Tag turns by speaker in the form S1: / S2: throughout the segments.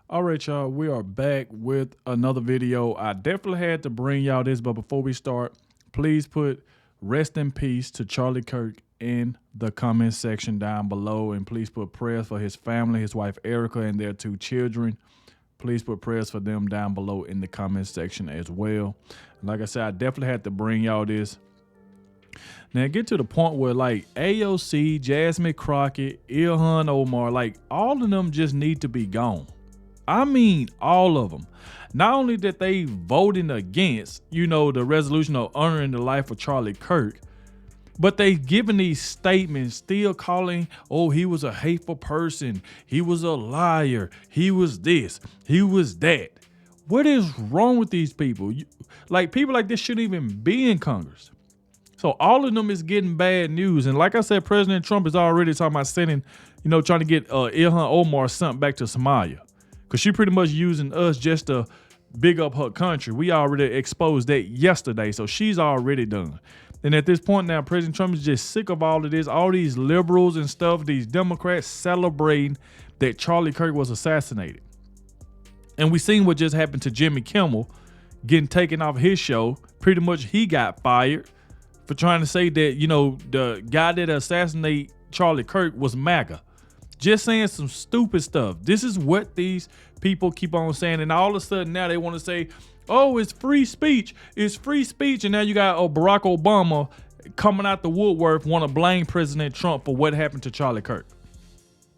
S1: All right, y'all, we are back with another video. I definitely had to bring y'all this, but before we start, please put rest in peace to Charlie Kirk in the comment section down below, and please put prayers for his family, his wife Erica, and their 2 children. Please put prayers for them down below in the comment section as well. And like I said, I definitely had to bring y'all this. Now get to the point where like AOC, Jasmine Crockett, Ilhan Omar, like all of them just need to be gone. I mean, all of them. Not only that they voting against, the resolution of honoring the life of Charlie Kirk, but they giving these statements, still calling, oh, he was a hateful person. He was a liar. He was this. He was that. What is wrong with these people? People like this shouldn't even be in Congress. So all of them is getting bad news. And like I said, President Trump is already talking about sending, trying to get Ilhan Omar sent back to Somalia. Because she pretty much using us just to big up her country. We already exposed that yesterday, so she's already done. And at this point now, President Trump is just sick of all of this, all these liberals and stuff, these Democrats celebrating that Charlie Kirk was assassinated. And we seen what just happened to Jimmy Kimmel getting taken off his show. Pretty much he got fired for trying to say that, the guy that assassinated Charlie Kirk was MAGA. Just saying some stupid stuff. This is what these people keep on saying. And all of a sudden now they want to say, oh, it's free speech. It's free speech. And now you got Barack Obama coming out the woodwork, want to blame President Trump for what happened to Charlie Kirk.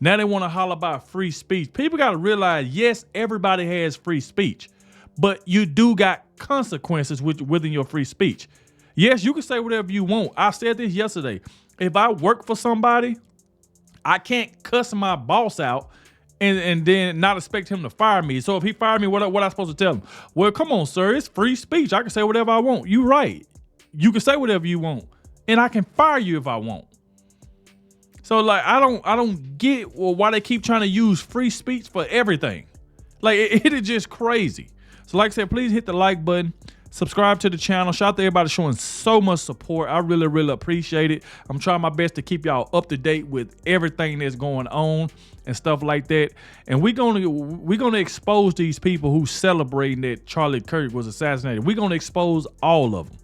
S1: Now they want to holler about free speech. People got to realize, yes, everybody has free speech, but you do got consequences within your free speech. Yes, you can say whatever you want. I said this yesterday. If I work for somebody, I can't cuss my boss out and then not expect him to fire me. So if he fired me, what I supposed to tell him? Well, come on, sir. It's free speech. I can say whatever I want. You right. You can say whatever you want. And I can fire you if I want. So I don't get why they keep trying to use free speech for everything. It is just crazy. So like I said, please hit the like button. Subscribe to the channel. Shout out to everybody showing so much support. I really, really appreciate it. I'm trying my best to keep y'all up to date with everything that's going on and stuff like that. And we're gonna expose these people who celebrating that Charlie Kirk was assassinated. We're gonna expose all of them.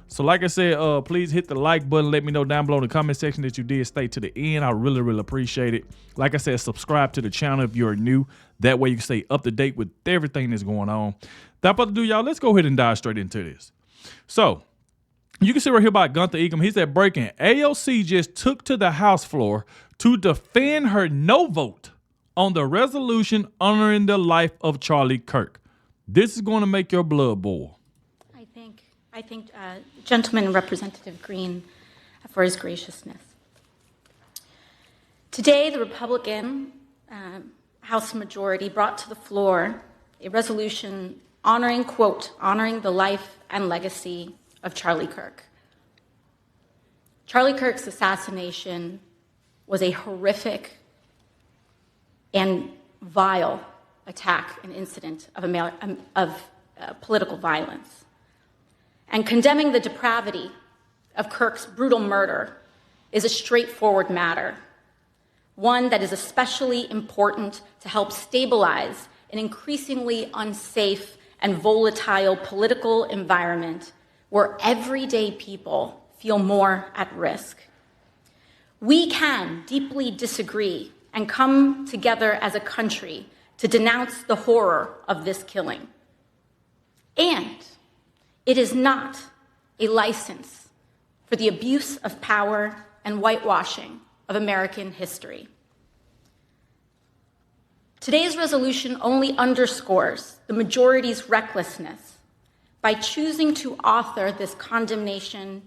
S1: So like I said, please hit the like button. Let me know down below in the comment section that you did stay to the end. I really, really appreciate it. Like I said, subscribe to the channel if you're new. That way you can stay up to date with everything that's going on. Without further ado, y'all, let's go ahead and dive straight into this. So you can see right here by Gunther Eakham. He said, breaking, AOC just took to the House floor to defend her no vote on the resolution honoring the life of Charlie Kirk. This is going to make your blood boil.
S2: I thank Gentleman Representative Green for his graciousness. Today, the Republican House majority brought to the floor a resolution honoring, quote, honoring the life and legacy of Charlie Kirk. Charlie Kirk's assassination was a horrific and vile attack and incident of political violence. And condemning the depravity of Kirk's brutal murder is a straightforward matter, one that is especially important to help stabilize an increasingly unsafe and volatile political environment where everyday people feel more at risk. We can deeply disagree and come together as a country to denounce the horror of this killing. And it is not a license for the abuse of power and whitewashing of American history. Today's resolution only underscores the majority's recklessness by choosing to author this condemnation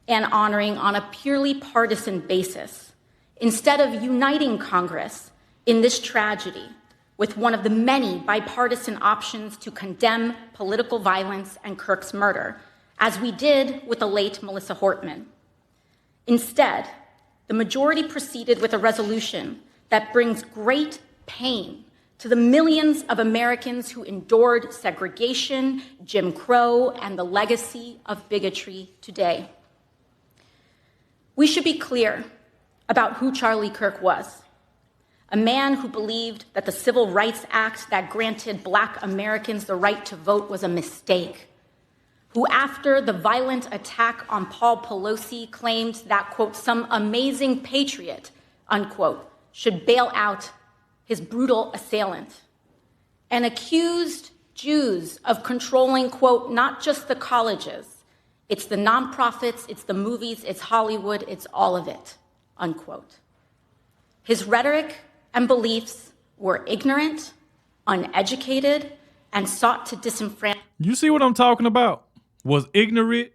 S2: and honoring on a purely partisan basis, instead of uniting Congress in this tragedy with one of the many bipartisan options to condemn political violence and Kirk's murder, as we did with the late Melissa Hortman. Instead, the majority proceeded with a resolution that brings great pain to the millions of Americans who endured segregation, Jim Crow, and the legacy of bigotry today. We should be clear about who Charlie Kirk was. a man who believed that the Civil Rights Act that granted Black Americans the right to vote was a mistake, who after the violent attack on Paul Pelosi claimed that, quote, some amazing patriot, unquote, should bail out his brutal assailant, and accused Jews of controlling, quote, not just the colleges, it's the nonprofits, it's the movies, it's Hollywood, it's all of it, unquote. His rhetoric and beliefs were ignorant, uneducated, and sought to disenfranchise.
S1: You see what I'm talking about? Was ignorant.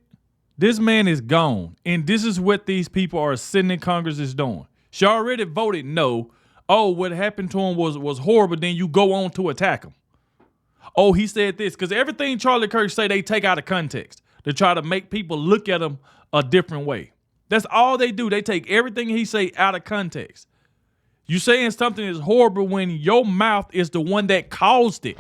S1: This man is gone. And this is what these people are sitting in Congress is doing. She already voted no. Oh, what happened to him was horrible. Then you go on to attack him. Oh, he said this. Because everything Charlie Kirk say, they take out of context to try to make people look at him a different way. That's all they do. They take everything he say out of context. You saying something is horrible when your mouth is the one that caused it.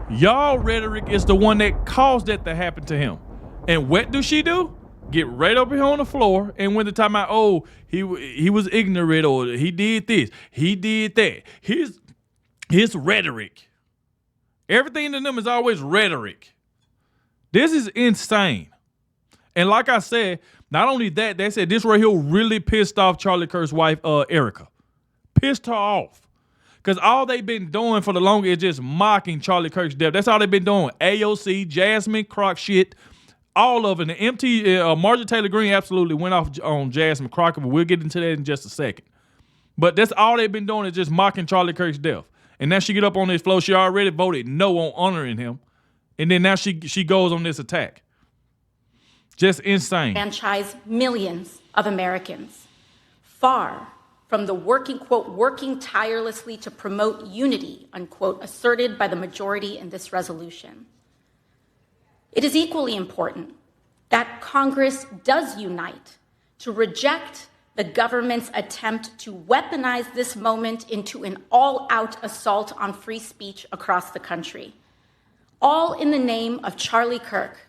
S1: Y'all rhetoric is the one that caused that to happen to him. And what do she do? Get right up here on the floor, and when the time out, oh, he was ignorant, or he did this, he did that. His rhetoric. Everything to them is always rhetoric. This is insane. And like I said, not only that, they said this right here really pissed off Charlie Kirk's wife, Erica. Pissed her off. Because all they've been doing for the longest is just mocking Charlie Kirk's death. That's all they've been doing. AOC, Jasmine Crockett shit, all of it. The Marjorie Taylor Greene absolutely went off on Jasmine Crockett, but we'll get into that in just a second. But that's all they've been doing is just mocking Charlie Kirk's death. And now she get up on this floor. She already voted no on honoring him. And then now she goes on this attack. Just insane.
S2: Franchise millions of Americans, far from the working, quote, working tirelessly to promote unity, unquote, asserted by the majority in this resolution. It is equally important that Congress does unite to reject the government's attempt to weaponize this moment into an all-out assault on free speech across the country, all in the name of Charlie Kirk.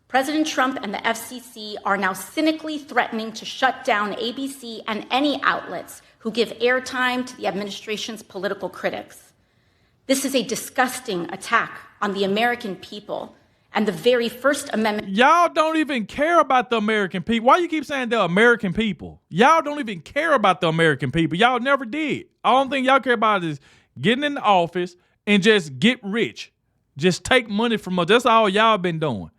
S2: President Trump and the FCC are now cynically threatening to shut down ABC and any outlets who give airtime to the administration's political critics. This is a disgusting attack on the American people and the very First Amendment.
S1: Y'all don't even care about the American people. Why you keep saying the American people? Y'all don't even care about the American people. Y'all never did. All thing y'all care about is getting in the office and just get rich. Just take money from us. That's all y'all been doing.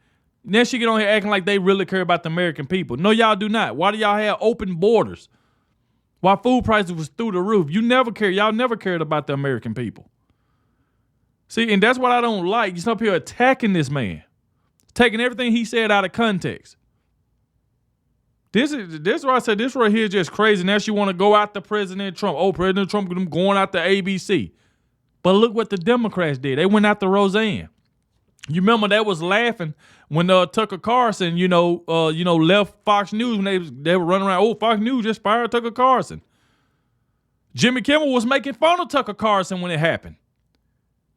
S1: Now she get on here acting like they really care about the American people. No, y'all do not. Why do y'all have open borders? Why food prices was through the roof? You never care. Y'all never cared about the American people. See, and that's what I don't like. You're up here attacking this man. Taking everything he said out of context. This is why I said this right here is just crazy. Now she want to go after President Trump. Oh, President Trump going after ABC. But look what the Democrats did. They went after Roseanne. You remember that was laughing when Tucker Carlson, left Fox News when they were running around. Oh, Fox News just fired Tucker Carlson. Jimmy Kimmel was making fun of Tucker Carlson when it happened.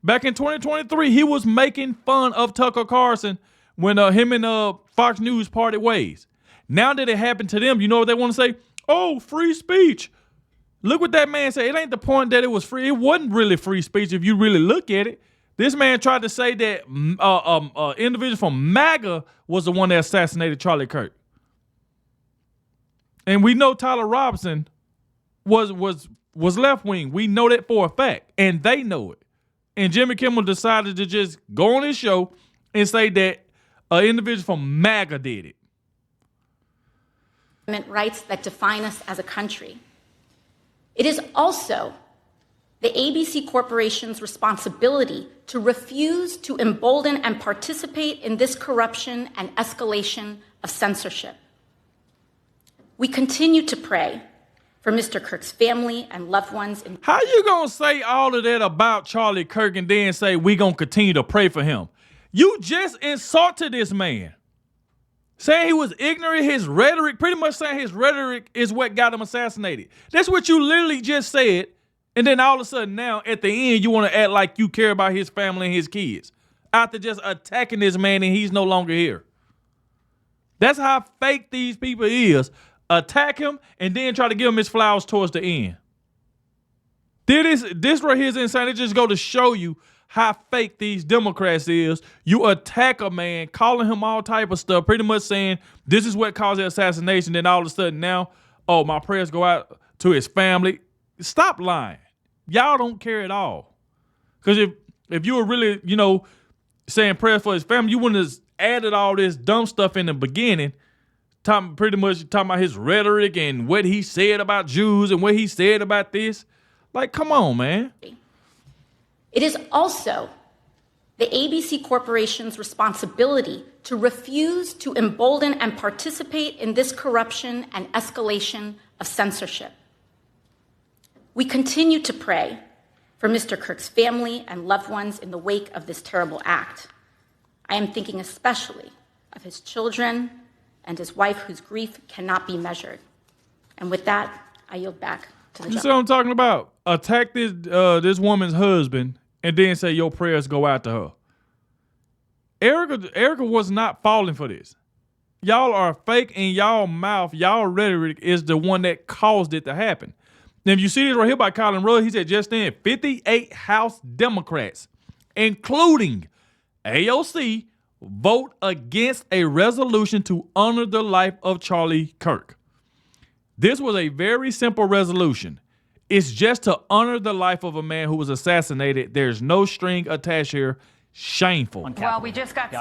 S1: Back in 2023, he was making fun of Tucker Carlson when him and Fox News parted ways. Now that it happened to them, you know what they want to say? Oh, free speech. Look what that man said. It ain't the point that it was free. It wasn't really free speech if you really look at it. This man tried to say that individual from MAGA was the one that assassinated Charlie Kirk. And we know Tyler Robinson was left-wing. We know that for a fact. And they know it. And Jimmy Kimmel decided to just go on his show and say that an individual from MAGA did it.
S2: Rights that define us as a country. It is also the ABC Corporation's responsibility to refuse to embolden and participate in this corruption and escalation of censorship. We continue to pray for Mr. Kirk's family and loved ones.
S1: How you gonna say all of that about Charlie Kirk and then say we gonna continue to pray for him? You just insulted this man. Saying he was ignorant, his rhetoric, pretty much saying his rhetoric is what got him assassinated. That's what you literally just said. And then all of a sudden now, at the end, you want to act like you care about his family and his kids. After just attacking this man and he's no longer here. That's how fake these people is. attack him, and then try to give him his flowers towards the end. This right here is insane. It just go to show you how fake these Democrats is. You attack a man, calling him all type of stuff, pretty much saying this is what caused the assassination. Then all of a sudden now, oh, my prayers go out to his family. Stop lying. Y'all don't care at all. Because if you were really, saying prayers for his family, you wouldn't have added all this dumb stuff in the beginning. Pretty much talking about his rhetoric and what he said about Jews and what he said about this. Like, come on, man.
S2: It is also the ABC Corporation's responsibility to refuse to embolden and participate in this corruption and escalation of censorship. We continue to pray for Mr. Kirk's family and loved ones in the wake of this terrible act. I am thinking especially of his children and his wife, whose grief cannot be measured. And with that, I yield back to the
S1: You
S2: judge.
S1: see what I'm talking about? Attack this woman's husband and then say your prayers go out to her. Erica was not falling for this. Y'all are fake, and y'all mouth, y'all rhetoric is the one that caused it to happen. Now, if you see this right here by Colin Rudd, he said just then 58 House Democrats, including AOC, vote against a resolution to honor the life of Charlie Kirk. This was a very simple resolution. It's just to honor the life of a man who was assassinated. There's no string attached here. Shameful.
S3: Well, we just got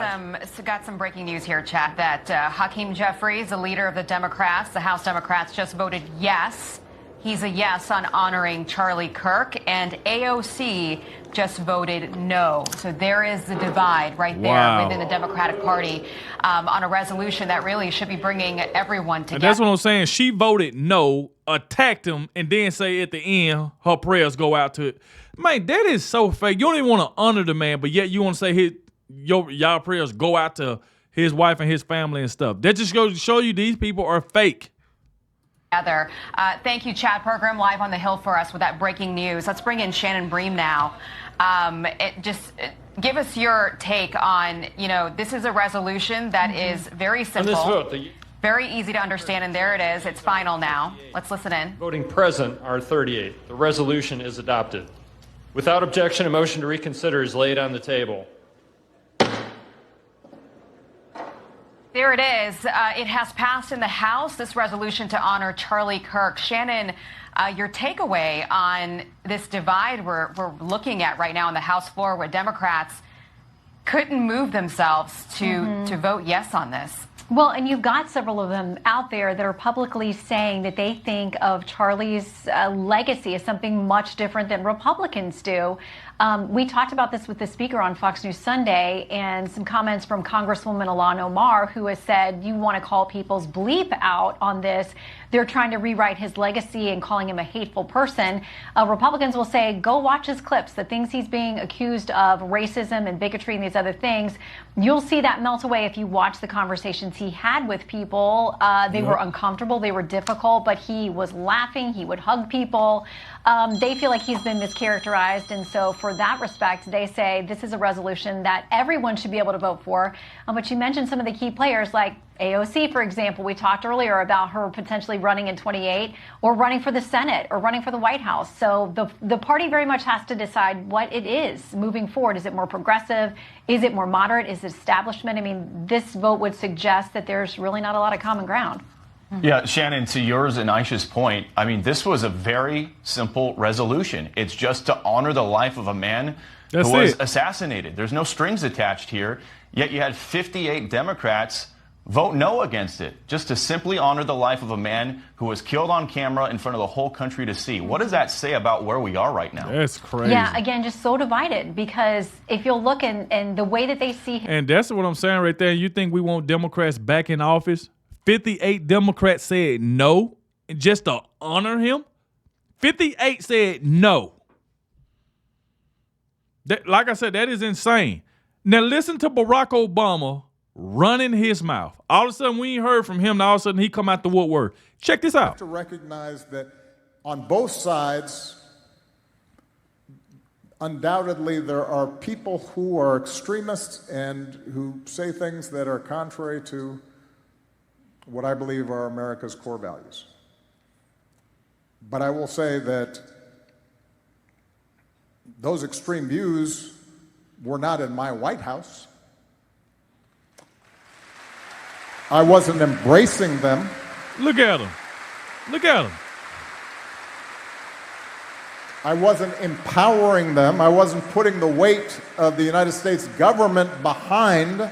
S3: some breaking news here, Chad, that Hakeem Jeffries, the leader of the Democrats, the House Democrats, just voted yes. He's a yes on honoring Charlie Kirk, and AOC just voted no. So there is the divide right there within the Democratic Party on a resolution that really should be bringing everyone together.
S1: And that's what I'm saying. She voted no, attacked him, and then say at the end her prayers go out to it. Man, that is so fake. You don't even want to honor the man, but yet you want to say y'all prayers go out to his wife and his family and stuff. That just goes to show you these people are fake.
S3: Thank you, Chad Pergram, live on the Hill for us with that breaking news. Let's bring in Shannon Bream now. Give us your take on, this is a resolution that is very simple, very easy to understand, and there it is. It's final now. Let's listen in.
S4: Voting present are 38. The resolution is adopted. Without objection, a motion to reconsider is laid on the table.
S3: There it is. It has passed in the House, this resolution to honor Charlie Kirk. Shannon, your takeaway on this divide we're looking at right now on the House floor, where Democrats couldn't move themselves to vote yes on this.
S5: Well, and you've got several of them out there that are publicly saying that they think of Charlie's legacy as something much different than Republicans do. We talked about this with the speaker on Fox News Sunday, and some comments from Congresswoman Ilhan Omar, who has said, you want to call people's bleep out on this. They're trying to rewrite his legacy and calling him a hateful person. Republicans will say, go watch his clips, the things he's being accused of, racism and bigotry and these other things. You'll see that melt away if you watch the conversations he had with people. They were uncomfortable, they were difficult, but he was laughing, he would hug people. They feel like he's been mischaracterized, and so for that respect, they say this is a resolution that everyone should be able to vote for. But you mentioned some of the key players like AOC, for example. We talked earlier about her potentially running in 28 or running for the Senate or running for the White House. So the party very much has to decide what it is moving forward. Is it more progressive? Is it more moderate? Is it establishment? I mean, this vote would suggest that there's really not a lot of common ground.
S6: Yeah, Shannon, to yours and Aisha's point, I mean, this was a very simple resolution. It's just to honor the life of a man who was assassinated. There's no strings attached here, yet you had 58 Democrats vote no against it, just to simply honor the life of a man who was killed on camera in front of the whole country to see. What does that say about where we are right now?
S1: That's crazy.
S5: Yeah, again, just so divided, because if you'll look and the way that they see him.
S1: And that's what I'm saying right there. You think we want Democrats back in office? 58 Democrats said no, just to honor him. 58 said no. Like I said, that is insane. Now listen to Barack Obama running his mouth. All of a sudden, we ain't heard from him. Now all of a sudden, he come out the woodwork. Check this out.
S7: We have to recognize that on both sides, undoubtedly, there are people who are extremists and who say things that are contrary to what I believe are America's core values. But I will say that those extreme views were not in my White House. I wasn't embracing them.
S1: Look at him. Look at him.
S7: I wasn't empowering them. I wasn't putting the weight of the United States government behind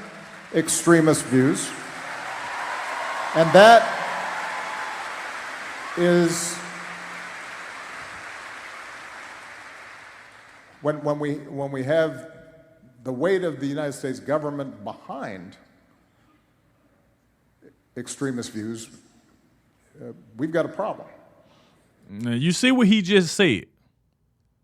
S7: extremist views. And that is when we have the weight of the United States government behind extremist views, we've got a problem.
S1: Now, you see what he just said.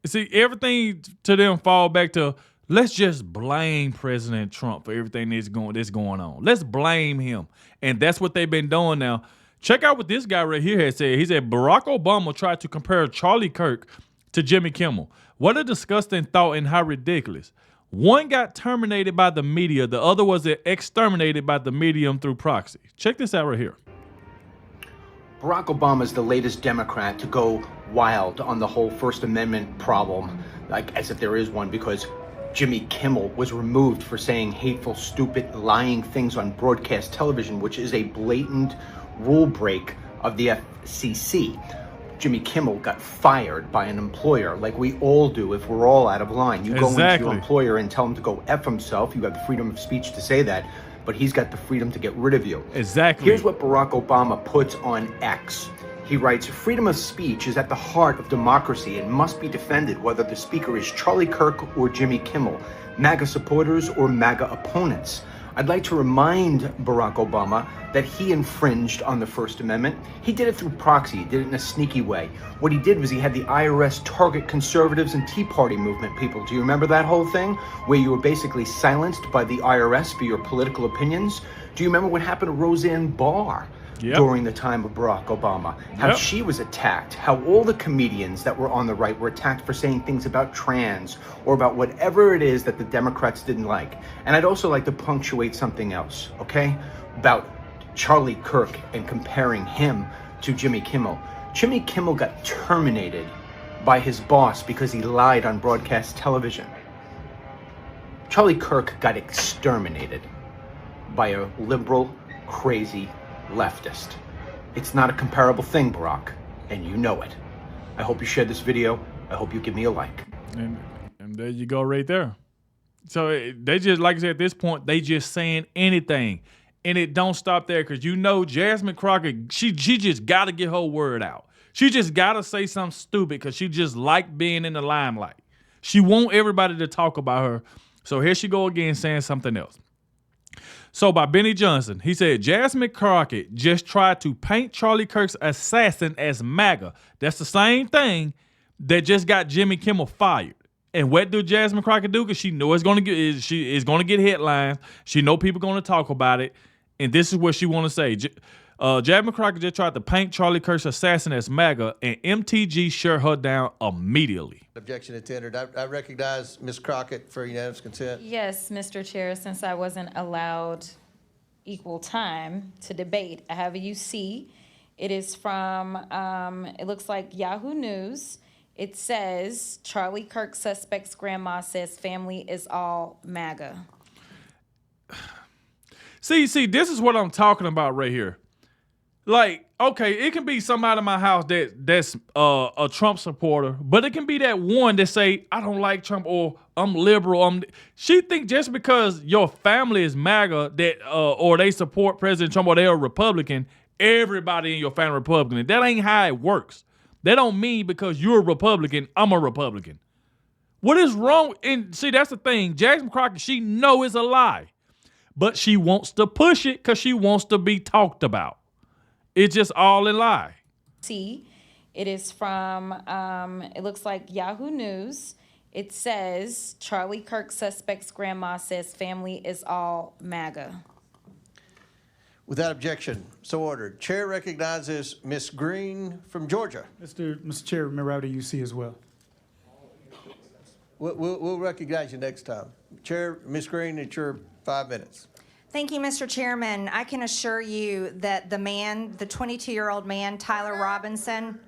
S1: See, everything to them fall back to, let's just blame President Trump for everything that's going on. Let's blame him. And that's what they've been doing now. Check out what this guy right here has said. He said, Barack Obama tried to compare Charlie Kirk to Jimmy Kimmel. What a disgusting thought and how ridiculous. One got terminated by the media. The other was exterminated by the medium through proxy. Check this out right here.
S8: Barack Obama is the latest Democrat to go wild on the whole First Amendment problem, like as if there is one, because Jimmy Kimmel was removed for saying hateful, stupid, lying things on broadcast television, which is a blatant rule break of the FCC. Jimmy Kimmel got fired by an employer, like we all do if we're all out of line. You go into your employer and tell him to go F himself. You have the freedom of speech to say that, but he's got the freedom to get rid of you.
S1: Exactly.
S8: Here's what Barack Obama puts on X. He writes, freedom of speech is at the heart of democracy and must be defended whether the speaker is Charlie Kirk or Jimmy Kimmel, MAGA supporters or MAGA opponents. I'd like to remind Barack Obama that he infringed on the First Amendment. He did it through proxy. He did it in a sneaky way. What he did was he had the IRS target conservatives and Tea Party movement people. Do you remember that whole thing where you were basically silenced by the IRS for your political opinions? Do you remember what happened to Roseanne Barr? Yep. During the time of Barack Obama, how she was attacked, how all the comedians that were on the right were attacked for saying things about trans or about whatever it is that the Democrats didn't like. And I'd also like to punctuate something else, okay, about Charlie Kirk and comparing him to Jimmy Kimmel. Jimmy Kimmel got terminated by his boss because he lied on broadcast television. Charlie Kirk got exterminated by a liberal, crazy leftist. It's not a comparable thing, Barack, and you know it. I hope you share this video. I hope you give me a like. And
S1: there you go right there. So they just, like I said, at this point, they just saying anything. And it don't stop there because you know Jasmine Crockett, she just got to get her word out. She just got to say something stupid because she just like being in the limelight. She want everybody to talk about her. So here she go again saying something else. So by Benny Johnson, he said, Jasmine Crockett just tried to paint Charlie Kirk's assassin as MAGA. That's the same thing that just got Jimmy Kimmel fired. And what do Jasmine Crockett do? Because she knows she is going to get headlines. She know people going to talk about it. And this is what she want to say. Jasmine Crockett just tried to paint Charlie Kirk's assassin as MAGA, and MTG shut her down immediately.
S9: Objection tendered. I recognize Ms. Crockett for unanimous consent.
S10: Yes, Mr. Chair, since I wasn't allowed equal time to debate, I have a UC. It is from, it looks like Yahoo News. It says, Charlie Kirk suspect's grandma says family is all MAGA.
S1: See, this is what I'm talking about right here. Like, okay, it can be somebody in my house that's a Trump supporter, but it can be that one that say, I don't like Trump or I'm liberal. She think just because your family is MAGA that or they support President Trump or they're a Republican, everybody in your family Republican. That ain't how it works. That don't mean because you're a Republican, I'm a Republican. What is wrong? And see, that's the thing. Jasmine Crockett, she know it's a lie, but she wants to push it because she wants to be talked about. It's just all in lie.
S10: See, it is from, it looks like Yahoo News. It says, Charlie Kirk suspect's grandma says family is all MAGA.
S9: Without objection, so ordered. Chair recognizes Ms. Green from Georgia.
S11: Mr. Chair, remember I have a UC as well.
S9: We'll recognize you next time. Chair, Ms. Green, it's your 5 minutes.
S12: Thank you, Mr. Chairman. I can assure you that the 22-year-old man, Tyler Robinson,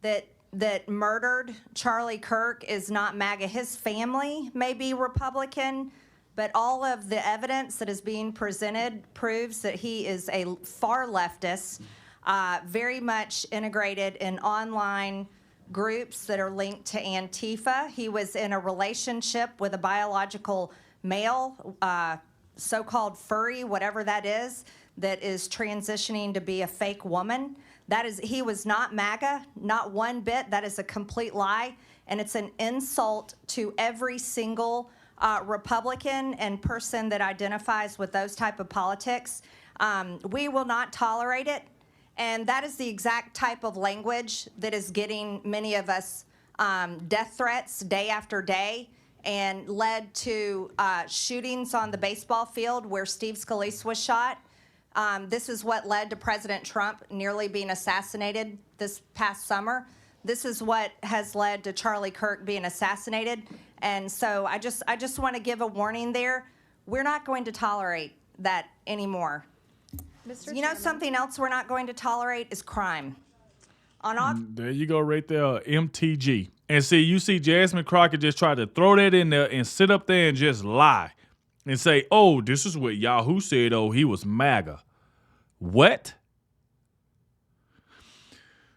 S12: that murdered Charlie Kirk is not MAGA. His family may be Republican, but all of the evidence that is being presented proves that he is a far leftist, very much integrated in online groups that are linked to Antifa. He was in a relationship with a biological male, so-called furry, whatever that is transitioning to be a fake woman. He was not MAGA, not one bit. That is a complete lie, and it's an insult to every single Republican and person that identifies with those type of politics. We will not tolerate it, and that is the exact type of language that is getting many of us death threats day after day, and led to shootings on the baseball field where Steve Scalise was shot. This is what led to President Trump nearly being assassinated this past summer. This is what has led to Charlie Kirk being assassinated. And so I just want to give a warning there. We're not going to tolerate that anymore. You know, something else we're not going to tolerate is crime.
S1: There you go right there, MTG. And see, you see Jasmine Crockett just try to throw that in there and sit up there and just lie and say, oh, this is what Yahoo said, oh, he was MAGA. What?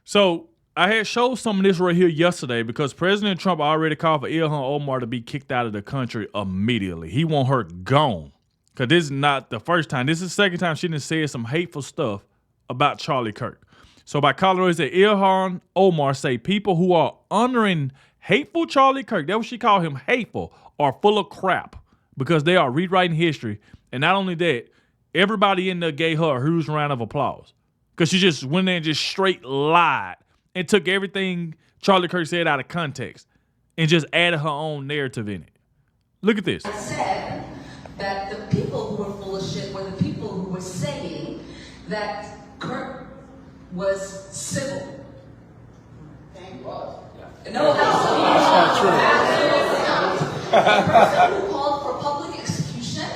S1: So I had showed some of this right here yesterday because President Trump already called for Ilhan Omar to be kicked out of the country immediately. He want her gone. Because this is not the first time. This is the second time she done said some hateful stuff about Charlie Kirk. So by calling her, said Ilhan Omar say people who are honoring hateful Charlie Kirk, that's what she called him, hateful, are full of crap because they are rewriting history. And not only that, everybody in there gave her a huge round of applause because she just went there and just straight lied and took everything Charlie Kirk said out of context and just added her own narrative in it. Look at this.
S13: I said that the people who were full of shit were the people who were saying that Kirk was civil. Thank God. No, that's not true. The person who called for public execution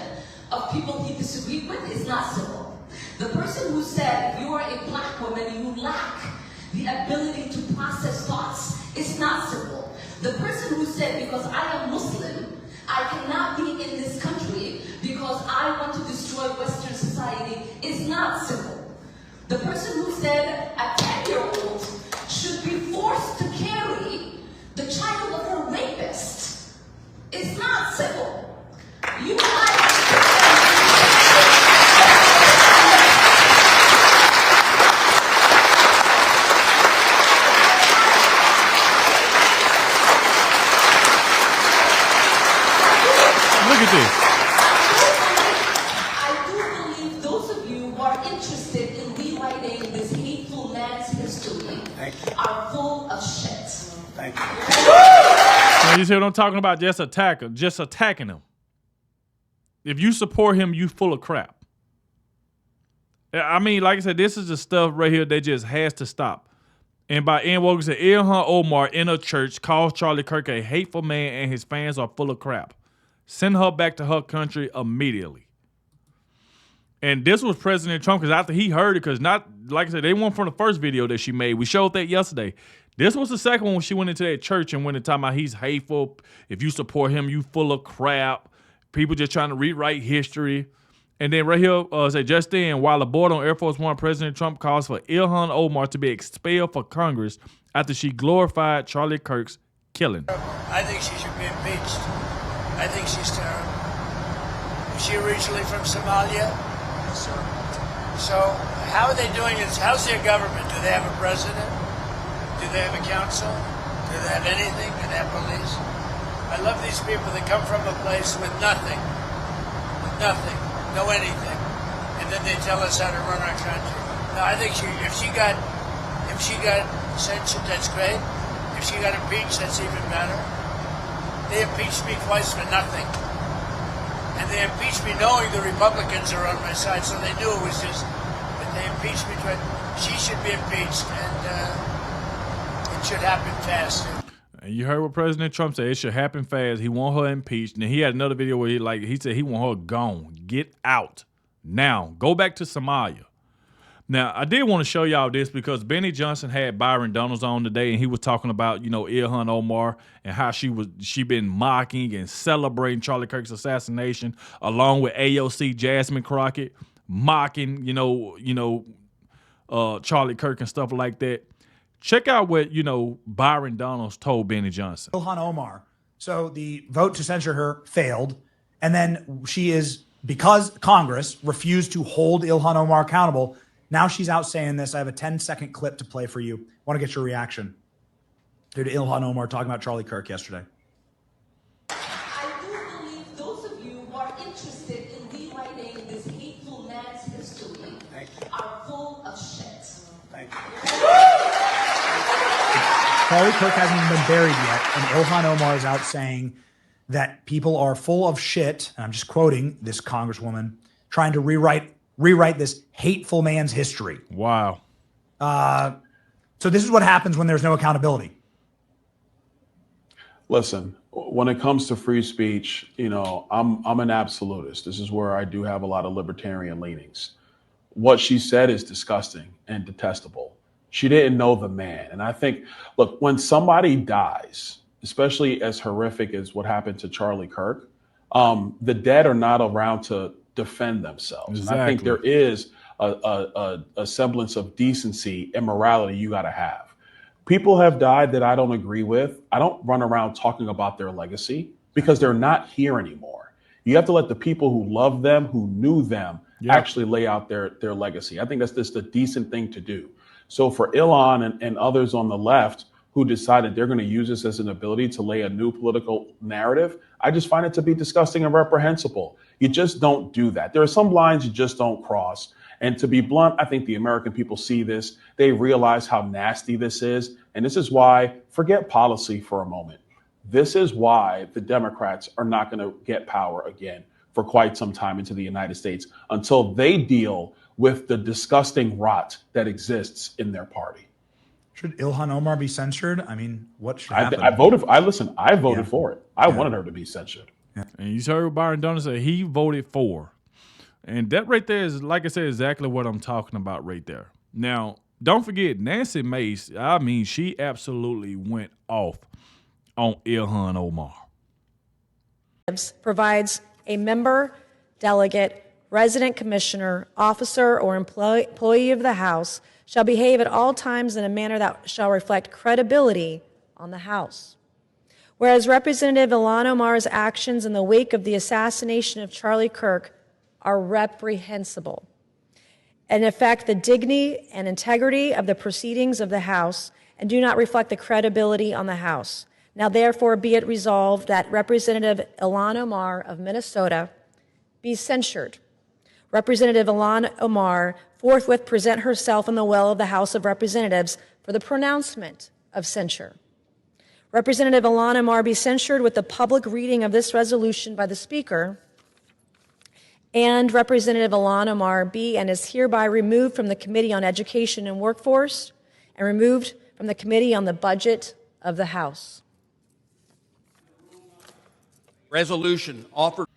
S13: of people he disagreed with is not civil. The person who said if you are a black woman, you lack the ability to process thoughts is not civil. The person who said because I am Muslim, I cannot be in this country because I want to destroy Western society is not civil. The person who said a 10-year-old should be forced to carry the child of her rapist is not civil. You
S1: Look at this.
S13: I do believe those of you who are interested in rewriting this hateful man's history are full of shit.
S9: Thank you.
S1: You see what I'm talking about? Just attacking him. If you support him, you full of crap. I mean, like I said, this is the stuff right here that just has to stop. And by N. Wogan said, Ilhan Omar in a church calls Charlie Kirk a hateful man and his fans are full of crap. Send her back to her country immediately. And this was President Trump because after he heard it, because not, like I said, they went from the first video that she made. We showed that yesterday. This was the second one when she went into that church and went and talking about he's hateful. If you support him, you full of crap. People just trying to rewrite history. And then right here, say just then, while aboard on Air Force One, President Trump calls for Ilhan Omar to be expelled for Congress after she glorified Charlie Kirk's killing.
S14: I think she should be impeached. I think she's terrible. Is she originally from Somalia? Yes, sir. So how are they doing this? How's their government? Do they have a president? Do they have a council? Do they have anything? Do they have police? I love these people that come from a place with nothing. No anything. And then they tell us how to run our country. No, I think if she got censured, that's great. If she got impeached, that's even better. They impeached me twice for nothing. And they impeached me knowing the Republicans are on my side, so they knew it was just, but they impeached me twice. She should be impeached, and it should happen fast.
S1: And you heard what President Trump said. It should happen fast. He want her impeached. And he had another video where he said he want her gone. Get out. Now, go back to Somalia. Now, I did want to show y'all this because Benny Johnson had Byron Donalds on today, and he was talking about, Ilhan Omar and how she been mocking and celebrating Charlie Kirk's assassination, along with AOC Jasmine Crockett, mocking, Charlie Kirk and stuff like that. Check out what, Byron Donalds told Benny Johnson.
S15: Ilhan Omar. So the vote to censure her failed, and then because Congress refused to hold Ilhan Omar accountable, now she's out saying this. I have a 10-second clip to play for you. I want to get your reaction. Here to Ilhan Omar talking about Charlie Kirk yesterday.
S13: I do believe those of you who are interested in rewriting this hateful man's history are full of shit.
S15: Thank you. Charlie Kirk hasn't even been buried yet, and Ilhan Omar is out saying that people are full of shit, and I'm just quoting this congresswoman, trying to rewrite this hateful man's history.
S1: Wow.
S15: So this is what happens when there's no accountability.
S16: Listen, when it comes to free speech, I'm an absolutist. This is where I do have a lot of libertarian leanings. What she said is disgusting and detestable. She didn't know the man. And I think, look, when somebody dies, especially as horrific as what happened to Charlie Kirk, the dead are not around to defend themselves.
S1: Exactly.
S16: And I think there is a semblance of decency and morality you got to have. People have died that I don't agree with. I don't run around talking about their legacy because they're not here anymore. You have to let the people who love them, who knew them, actually lay out their legacy. I think that's just a decent thing to do. So for Ilhan and others on the left who decided they're going to use this as an ability to lay a new political narrative, I just find it to be disgusting and reprehensible. You just don't do that. There are some lines you just don't cross. And to be blunt, I think the American people see this. They realize how nasty this is. And this is why, forget policy for a moment. This is why the Democrats are not going to get power again for quite some time into the United States until they deal with the disgusting rot that exists in their party.
S15: Should Ilhan Omar be censured? I mean, what should happen?
S16: I voted for it. I wanted her to be censured.
S1: And you heard Byron Donalds say he voted for. And that right there is, like I said, exactly what I'm talking about right there. Now, don't forget, Nancy Mace, she absolutely went off on Ilhan Omar.
S17: Provides a member, delegate, resident commissioner, officer, or employee of the House shall behave at all times in a manner that shall reflect credibility on the House. Whereas Representative Ilhan Omar's actions in the wake of the assassination of Charlie Kirk are reprehensible and affect the dignity and integrity of the proceedings of the House and do not reflect the credibility on the House. Now, therefore, be it resolved that Representative Ilhan Omar of Minnesota be censured. Representative Ilhan Omar forthwith present herself in the well of the House of Representatives for the pronouncement of censure. Representative Ilhan Omar be censured with the public reading of this resolution by the Speaker, and Representative Ilhan Omar be and is hereby removed from the Committee on Education and Workforce and removed from the Committee on the Budget of the House.
S18: Resolution offered.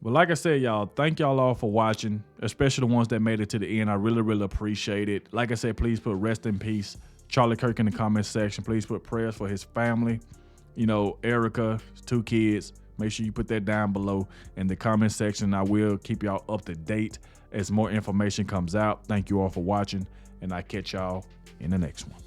S1: But like I said, y'all, thank y'all all for watching, especially the ones that made it to the end. I really, really appreciate it. Like I said, please put rest in peace Charlie Kirk in the comment section. Please put prayers for his family. Erica, 2 kids. Make sure you put that down below in the comment section. I will keep y'all up to date as more information comes out. Thank you all for watching, and I'll catch y'all in the next one.